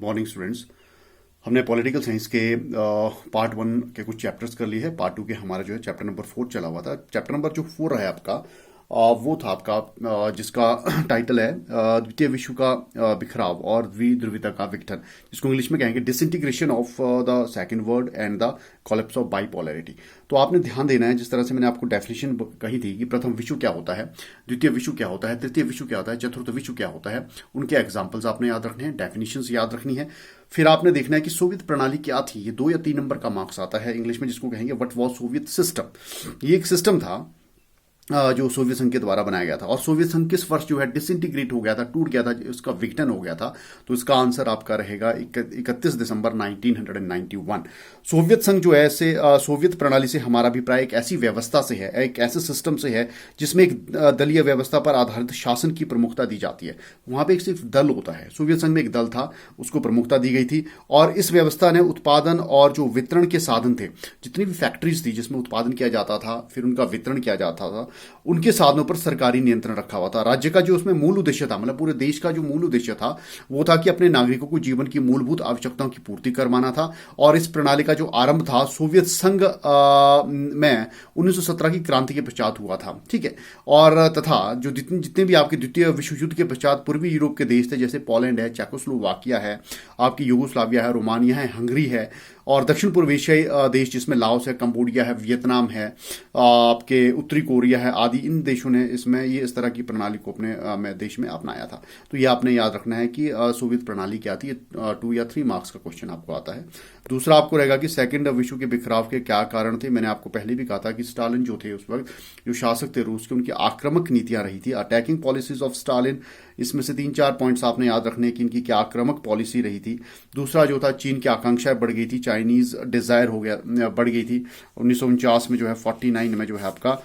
Morning students. हमने political science के part 1 के कुछ चैप्टर्स कर लिए हैं। पार्ट 2 के हमारा जो है चैप्टर नंबर 4 चला हुआ था। चैप्टर नंबर जो 4 है आपका वो था आपका जिसका टाइटल है द्वितीय विश्व का बिखराव और द्विध्रुवता का विघटन, जिसको इंग्लिश में कहेंगे disintegration of the second world and the collapse of bipolarity. तो आपने ध्यान देना है, जिस तरह से मैंने आपको डेफिनेशन कही थी कि प्रथम विश्व क्या होता है, द्वितीय विश्व क्या होता है, तृतीय विश्व क्या होता है, चतुर्थ विश्व क्या होता है, उनके एग्जाम्पल्स आपने याद रखने हैं, डेफिनेशंस याद रखनी है। फिर आपने देखना है कि सोवियत प्रणाली क्या थी। ये 2 या 3 नंबर का मार्क्स आता है इंग्लिश में, जिसको कहेंगे व्हाट वाज सोवियत सिस्टम। ये एक सिस्टम था जो सोवियत संघ के द्वारा बनाया गया था। और सोवियत संघ किस वर्ष जो है डिसइंटीग्रेट हो गया था, टूट गया था, उसका विघटन हो गया था। तो इसका आंसर आपका रहेगा 31 दिसंबर 1991। सोवियत संघ जो है से सोवियत प्रणाली से हमारा अभिप्राय एक ऐसी व्यवस्था से है, एक ऐसे सिस्टम से है जिसमें एक दलीय व्यवस्था पर आधारित शासन की प्रमुखता दी जाती है। वहां पे एक सिर्फ दल होता है। सोवियत संघ में एक दल था, उसको प्रमुखता दी गई थी। और इस व्यवस्था ने उत्पादन और जो वितरण के साधन थे, जितनी भी फैक्ट्रीज थी जिसमें उत्पादन किया जाता था फिर उनका वितरण किया जाता था, उनके साधनों पर सरकारी नियंत्रण रखा हुआ था। राज्य का जो उसमें मूल उद्देश्य था, मतलब पूरे देश का जो मूल उद्देश्य था वो था कि अपने नागरिकों को जीवन की मूलभूत आवश्यकताओं की पूर्ति करवाना था। और इस प्रणाली का जो आरंभ था सोवियत संघ में 1917 की क्रांति के पश्चात हुआ था। ठीक है। और तथा जो जितने भी आपके द्वितीय विश्व युद्ध के पश्चात पूर्वी यूरोप के देश थे, जैसे पोलैंड है, चेकोस्लोवाकिया है, आपकी यूगोस्लाविया है, रोमानिया है, हंगरी है, और दक्षिण पूर्व एशियाई देश जिसमें लाओस है, कंबोडिया है, वियतनाम है, आपके उत्तरी कोरिया है आदि, इन देशों ने इसमें ये इस तरह की प्रणाली को अपने देश में अपनाया था। तो ये आपने याद रखना है कि सोवियत प्रणाली क्या थी। 2 या 3 मार्क्स का क्वेश्चन आपको आता है। दूसरा आपको रहेगा कि सेकंड विश्व के बिखराव के क्या कारण थे। मैंने आपको पहले भी कहा था कि स्टालिन जो थे उस वक्त जो शासक थे रूस के, उनकी आक्रामक नीतियां रही थी, अटैकिंग पॉलिसीज ऑफ स्टालिन। इसमें से 3-4 पॉइंट्स आपने याद रखने कि इनकी क्या आक्रामक पॉलिसी रही थी। दूसरा जो था चीन की आकांक्षाएं बढ़ गई थी, चाइनीज डिजायर हो गया बढ़ गई थी। 1949 में जो है 49 में जो है आपका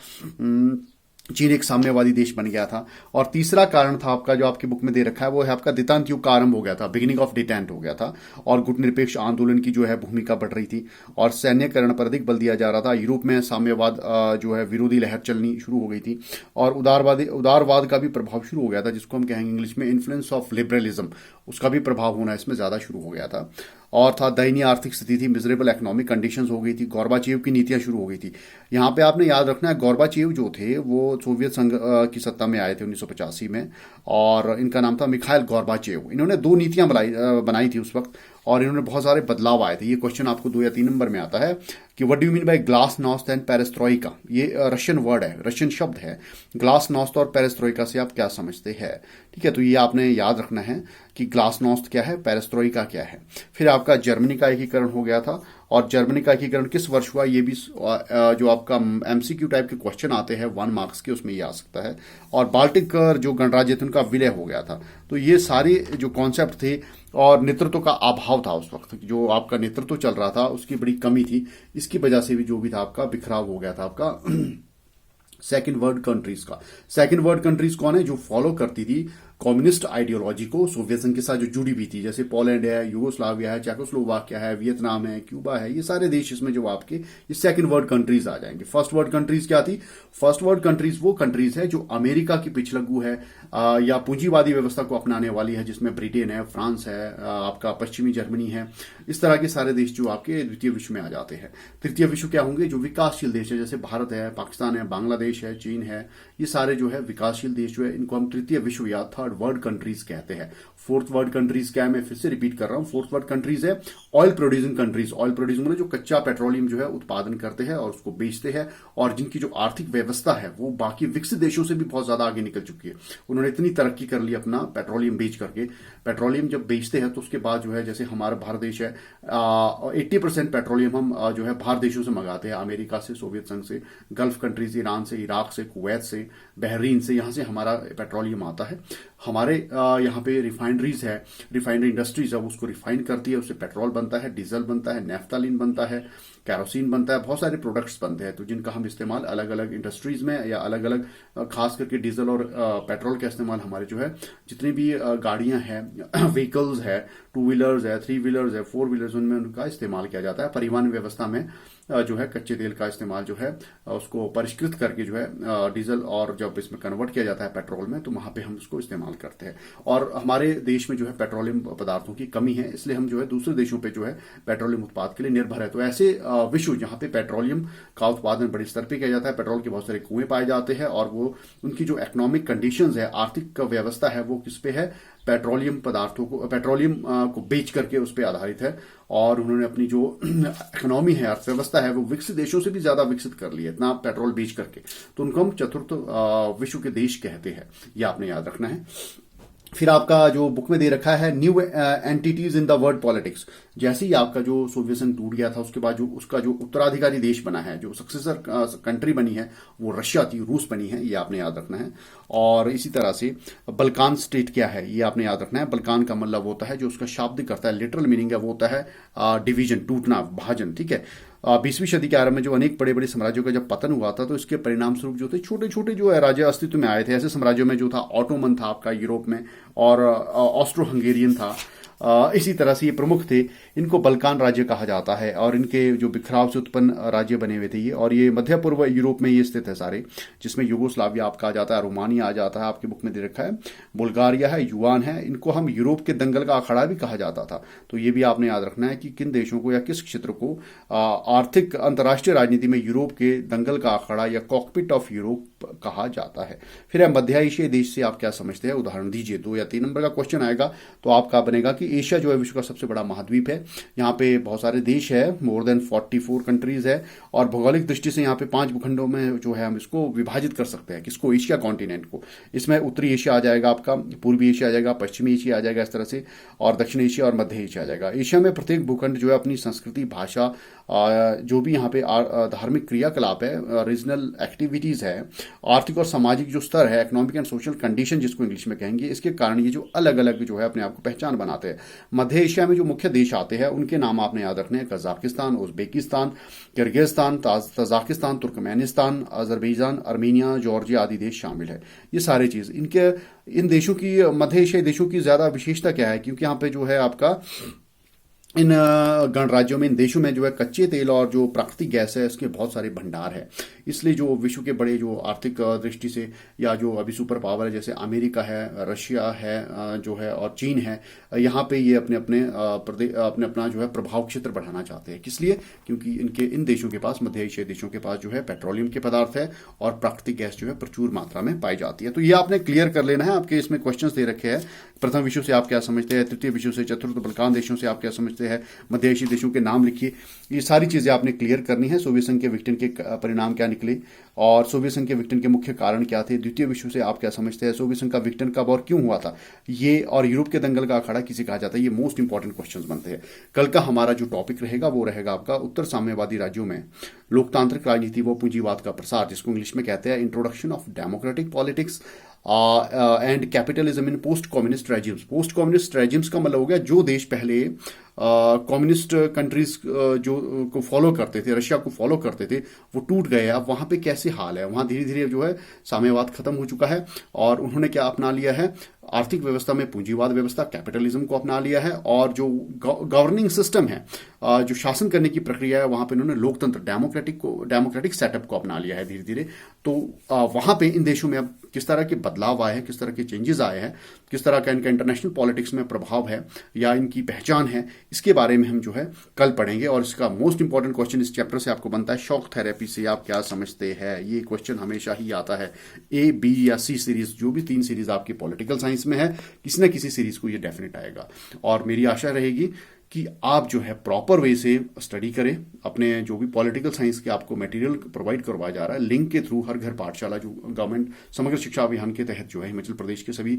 चीन एक साम्यवादी देश बन गया था। और तीसरा कारण था आपका जो आपकी बुक में दे रखा है वो है आपका दितांत युग का आरंभ हो गया था, बिगिनिंग ऑफ डिटेंट हो गया था। और गुटनिरपेक्ष आंदोलन की जो है भूमिका बढ़ रही थी और सैन्यकरण पर अधिक बल दिया जा रहा था। यूरोप में साम्यवाद जो है विरोधी लहर चलनी शुरू हो गई थी और उदारवाद का भी प्रभाव शुरू हो गया था, जिसको हम कहेंगे इंग्लिश में इन्फ्लुएंस ऑफ लिबरलिज्म, उसका भी प्रभाव होना इसमें ज्यादा शुरू हो गया था। और था दयनीय आर्थिक स्थिति थी, मिजरेबल इकोनॉमिक कंडीशंस हो गई थी, गोर्बाचेव की नीतियां शुरू हो गई थी। यहाँ पे आपने याद रखना है गोर्बाचेव जो थे वो सोवियत संघ की सत्ता में आए थे 1985 में, और इनका नाम था मिखाइल गोर्बाचेव। इन्होंने 2 नीतियां बनाई थी उस वक्त और इन्होंने बहुत सारे बदलाव आए थे। ये क्वेश्चन आपको 2 या 3 नंबर में आता है कि what do you mean by glasnost and perestroika. ये रशियन वर्ड है, रशियन शब्द है। ग्लासनोस्त और पेरेस्ट्रोइका से आप क्या समझते हैं? ठीक है, तो ये आपने याद रखना है कि ग्लासनोस्त क्या है, पेरेस्ट्रोइका क्या है। फिर आपका जर्मनी का एकीकरण हो गया था। और जर्मनी का एकीकरण किस वर्ष हुआ, ये भी जो आपका एमसीक्यू टाइप के क्वेश्चन आते हैं 1 मार्क्स के, उसमें ये आ सकता है। और बाल्टिक जो गणराज्य थे उनका विलय हो गया था। तो ये सारे जो कॉन्सेप्ट थे, और नेतृत्व का अभाव था उस वक्त, जो आपका नेतृत्व चल रहा था उसकी बड़ी कमी थी, इसकी वजह से भी जो भी था आपका बिखराव हो गया था आपका सेकंड वर्ल्ड कंट्रीज का। सेकंड वर्ल्ड कंट्रीज कौन है? जो फॉलो करती थी कम्युनिस्ट आइडियोलॉजी को, सोवियत संघ के साथ जो जुड़ी भी थी, जैसे पोलैंड है, यूगोस्लाविया है, चेकोस्लोवाकिया है, वियतनाम है, क्यूबा है, ये सारे देश इसमें जो आपके ये सेकंड वर्ल्ड कंट्रीज आ जाएंगे। फर्स्ट वर्ल्ड कंट्रीज क्या थी? फर्स्ट वर्ल्ड कंट्रीज वो कंट्रीज है जो अमेरिका की पिछलग्गू है या पूंजीवादी व्यवस्था को अपनाने वाली है, जिसमें ब्रिटेन है, फ्रांस है, आपका पश्चिमी जर्मनी है। इस तरह के सारे देश जो आपके द्वितीय विश्व में आ जाते हैं। तृतीय विश्व क्या होंगे? जो विकासशील देश है, जैसे भारत है, पाकिस्तान है, बांग्लादेश है, चीन है, ये सारे जो है विकासशील देश जो है, इनको हम तृतीय विश्व या थर्ड वर्ल्ड कंट्रीज कहते हैं। फोर्थ वर्ल्ड कंट्रीज क्या है, मैं फिर से रिपीट कर रहा हूं, फोर्थ वर्ल्ड कंट्रीज है oil producing countries. Oil producing मतलब जो कच्चा पेट्रोलियम जो है उत्पादन करते हैं और उसको बेचते हैं, और जिनकी जो आर्थिक व्यवस्था है वो बाकी विकसित देशों से भी बहुत ज्यादा आगे निकल चुकी है। उन्होंने इतनी तरक्की कर ली अपना पेट्रोलियम बेच करके। पेट्रोलियम जब बेचते हैं तो उसके बाद जो है, जैसे हमारा भारत देश है, 80% पेट्रोलियम हम जो है बाहर देशों से मंगाते हैं, अमेरिका से, सोवियत संघ से, गल्फ कंट्रीज, ईरान से, इराक से, कुवैत से, बहरीन से, यहां से हमारा पेट्रोलियम आता है। हमारे यहाँ पे रिफाइनरीज है, रिफाइनरी इंडस्ट्रीज है, उसको रिफाइन करती है, उससे पेट्रोल बनता है, डीजल बनता है, नेफ्थालीन बनता है, कैरोसिन बनता है, बहुत सारे प्रोडक्ट्स बनते हैं, तो जिनका हम इस्तेमाल अलग अलग इंडस्ट्रीज में या अलग अलग, खास करके डीजल और पेट्रोल का इस्तेमाल हमारे जो है जितनी भी गाड़ियां हैं, व्हीकल्स है, 2 व्हीलर्स है, 3 व्हीलर्स है, 4 व्हीलर्स, उनमें उनका इस्तेमाल किया जाता है। परिवहन व्यवस्था में जो है कच्चे तेल का इस्तेमाल जो है उसको परिष्कृत करके जो है डीजल, और जब इसमें कन्वर्ट किया जाता है पेट्रोल में, तो वहां पे हम उसको इस्तेमाल इस्तेमाल करते हैं। और हमारे देश में जो है पेट्रोलियम पदार्थों की कमी है, इसलिए हम जो है दूसरे देशों पे जो है पेट्रोलियम उत्पाद के लिए निर्भर है। तो ऐसे विश्व जहाँ पे पेट्रोलियम का उत्पादन बड़े स्तर पे किया जाता है, पेट्रोल के बहुत सारे कुएं पाए जाते हैं, और वो उनकी जो इकोनॉमिक कंडीशंस है, आर्थिक व्यवस्था है, वो किस पे है, पेट्रोलियम पदार्थों को, पेट्रोलियम को बेच करके उस पर आधारित है। और उन्होंने अपनी जो इकोनॉमी है, अर्थव्यवस्था है, वो विकसित देशों से भी ज्यादा विकसित कर ली है इतना पेट्रोल बेच करके। तो उनको हम चतुर्थ विश्व के देश कहते हैं, ये आपने याद रखना है। फिर आपका जो बुक में दे रखा है new entities in the world politics. जैसे ही आपका जो सोवियत संघ टूट गया था, उसके बाद जो उसका जो उत्तराधिकारी देश बना है, जो सक्सेसर कंट्री बनी है, वो रशिया थी, रूस बनी है, ये आपने याद रखना है। और इसी तरह से बल्कान स्टेट क्या है, ये आपने याद रखना है। बल्कान का मतलब होता है, जो उसका शाब्दिक करता है, लिटरल मीनिंग है, वो होता है डिवीजन, टूटना, विभाजन, ठीक है। 20वीं सदी के आरंभ में जो अनेक बड़े बड़े साम्राज्यों का जब पतन हुआ था, तो इसके परिणाम स्वरूप जो थे छोटे छोटे जो है राज्य अस्तित्व में आए थे। ऐसे साम्राज्यों में जो था ऑटोमन था आपका यूरोप में, और ऑस्ट्रो हंगेरियन था, इसी तरह से ये प्रमुख थे। इनको बल्कान राज्य कहा जाता है, और इनके जो बिखराव से उत्पन्न राज्य बने हुए थे ये, और ये मध्य पूर्व यूरोप में ये स्थित है सारे, जिसमें युगोस्लाविया आपका आ जाता है, रोमानिया आ जाता है, आपकी बुक में दे रखा है, बुल्गारिया है, युवान है। इनको हम यूरोप के दंगल का अखाड़ा भी कहा जाता था। तो ये भी आपने याद रखना है कि किन देशों को या किस क्षेत्र को आर्थिक अंतर्राष्ट्रीय राजनीति में यूरोप के दंगल का अखाड़ा या कॉकपिट ऑफ यूरोप कहा जाता है। फिर है मध्य एशियाई देश से आप क्या समझते हैं, उदाहरण दीजिए। 2 या 3 नंबर का क्वेश्चन आएगा, तो आपका बनेगा कि एशिया जो है विश्व का सबसे बड़ा महाद्वीप है। यहाँ पे बहुत सारे देश है, मोर देन 44 कंट्रीज है, और भौगोलिक दृष्टि से यहाँ पे 5 भूखंडों में जो है हम इसको विभाजित कर सकते हैं। किसको, एशिया कॉन्टिनेंट को। इसमें उत्तरी एशिया आ जाएगा आपका, पूर्वी एशिया आ जाएगा, पश्चिमी एशिया आ जाएगा, इस तरह से, और दक्षिण एशिया और मध्य एशिया आ जाएगा। एशिया में प्रत्येक भूखंड जो है अपनी संस्कृति, भाषा, जो भी यहाँ पे धार्मिक क्रियाकलाप है, रीजनल एक्टिविटीज है, आर्थिक और सामाजिक जो स्तर है, इकोनॉमिक एंड सोशल कंडीशन जिसको इंग्लिश में कहेंगे, इसके कारण ये जो अलग अलग जो है अपने आप को पहचान बनाते हैं। मध्य एशिया में जो मुख्य देश आते हैं उनके नाम आपने याद रखने हैं, Kazakhstan, Uzbekistan, Kyrgyzstan, Tajikistan, Turkmenistan, Azerbaijan, Armenia, Georgia आदि देश शामिल है। ये सारे चीज इन देशों की, मध्य एशियाई देशों की ज्यादा विशेषता क्या है, क्योंकि यहाँ पे जो है आपका इन गणराज्यों में, इन देशों में जो है कच्चे तेल और जो प्राकृतिक गैस है, इसके बहुत सारे भंडार है। इसलिए जो विश्व के बड़े जो आर्थिक दृष्टि से, या जो अभी सुपर पावर है, जैसे अमेरिका है, रशिया है जो है, और चीन है, यहाँ पे ये अपने अपना जो है प्रभाव क्षेत्र बढ़ाना चाहते हैं। किस लिए, क्योंकि इन देशों के पास, मध्य एशियाई देशों के पास जो है पेट्रोलियम के पदार्थ है, और प्राकृतिक गैस जो है प्रचुर मात्रा में पाई जाती है। तो ये आपने क्लियर कर लेना है। आपके इसमें क्वेश्चन दे रखे हैं, प्रथम विश्व से आप क्या समझते हैं, तृतीय विश्व से, चतुर्थ बल्कान देशों से आप क्या समझते हैं, मध्य एशियाई देशों के नाम लिखिए। ये सारी चीजें आपने क्लियर करनी है। सोवियत संघ के विघटन के परिणाम क्या निकले, और सोवियत संघ के विघटन के मुख्य कारण क्या थे। द्वितीय विश्व से आप क्या समझते हैं, सोवियत संघ का विघटन कब और क्यों हुआ था, ये, और यूरोप के दंगल का अखाड़ा किसे कहा जाता है। ये मोस्ट इंपॉर्टेंट क्वेश्चंस बनते हैं। कल का हमारा जो टॉपिक रहेगा वो रहेगा आपका उत्तर साम्यवादी राज्यों में लोकतांत्रिक राजनीति व पूंजीवाद का प्रसार, जिसको इंग्लिश में कहते हैं introduction of democratic politics and capitalism in post communist regimes. Post communist regimes का मतलब हो गया जो देश पहले कम्युनिस्ट कंट्रीज जो को फॉलो करते थे, रशिया को फॉलो करते थे, वो टूट गए। अब वहां पे कैसे हाल है, वहां धीरे धीरे जो है साम्यवाद खत्म हो चुका है, और उन्होंने क्या अपना लिया है, आर्थिक व्यवस्था में पूंजीवाद व्यवस्था, कैपिटलिज्म को अपना लिया है। और जो गवर्निंग सिस्टम है, जो शासन करने की प्रक्रिया है, वहां पे उन्होंने लोकतंत्र, डेमोक्रेटिक सेटअप को अपना लिया है धीरे धीरे। तो वहां पे इन देशों में अब किस तरह के बदलाव आए हैं, किस तरह के चेंजेस आए हैं, किस तरह का इनका इंटरनेशनल पॉलिटिक्स में प्रभाव है या इनकी पहचान है, इसके बारे में हम जो है कल पढ़ेंगे। और इसका मोस्ट इंपॉर्टेंट क्वेश्चन इस चैप्टर से आपको बनता है, शॉक थेरेपी से आप क्या समझते हैं। ये क्वेश्चन हमेशा ही आता है, A, B या C सीरीज, जो भी 3 सीरीज आपकी पॉलिटिकल साइंस में है, किसी न किसी सीरीज को ये डेफिनेट आएगा। और मेरी आशा रहेगी कि आप जो है प्रॉपर वे से स्टडी करें। अपने जो भी पॉलिटिकल साइंस के आपको मटेरियल प्रोवाइड करवाया जा रहा है, लिंक के थ्रू हर घर पाठशाला जो गवर्नमेंट समग्र शिक्षा अभियान के तहत जो है हिमाचल प्रदेश के सभी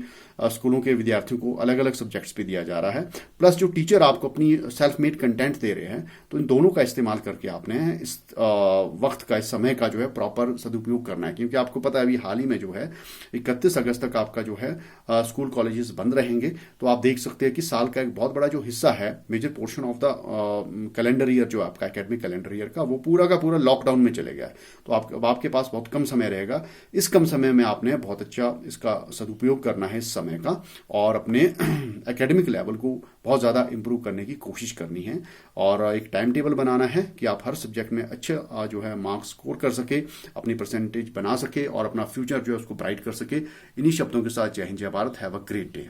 स्कूलों के विद्यार्थियों को अलग अलग सब्जेक्ट्स पे दिया जा रहा है। प्लस जो टीचर आपको अपनी सेल्फ मेड कंटेंट दे रहे हैं, तो इन दोनों का इस्तेमाल करके आपने इस वक्त का, इस समय का जो है प्रॉपर सदुपयोग करना है। क्योंकि आपको पता है अभी हाल ही में जो है 31 अगस्त तक आपका जो है स्कूल कॉलेजेस बंद रहेंगे। तो आप देख सकते हैं कि साल का एक बहुत बड़ा जो हिस्सा है, major portion of the calendar year जो आपका एकेडमिक कैलेंडर ईयर का, वो पूरा का पूरा लॉकडाउन में चले गया है। तो अब आपके पास बहुत कम समय रहेगा। इस कम समय में आपने बहुत अच्छा इसका सदुपयोग करना है इस समय का, और अपने एकेडमिक लेवल को बहुत ज़्यादा इंप्रूव करने की कोशिश करनी है, और एक टाइम टेबल बनाना है कि आप हर सब्जेक्ट में अच्छे जो है मार्क्स स्कोर कर सके, अपनी परसेंटेज बना सके और अपना फ्यूचर जो है उसको ब्राइट कर सके। इन्हीं शब्दों के साथ जय हिंद, जय Bharat. Have a great day.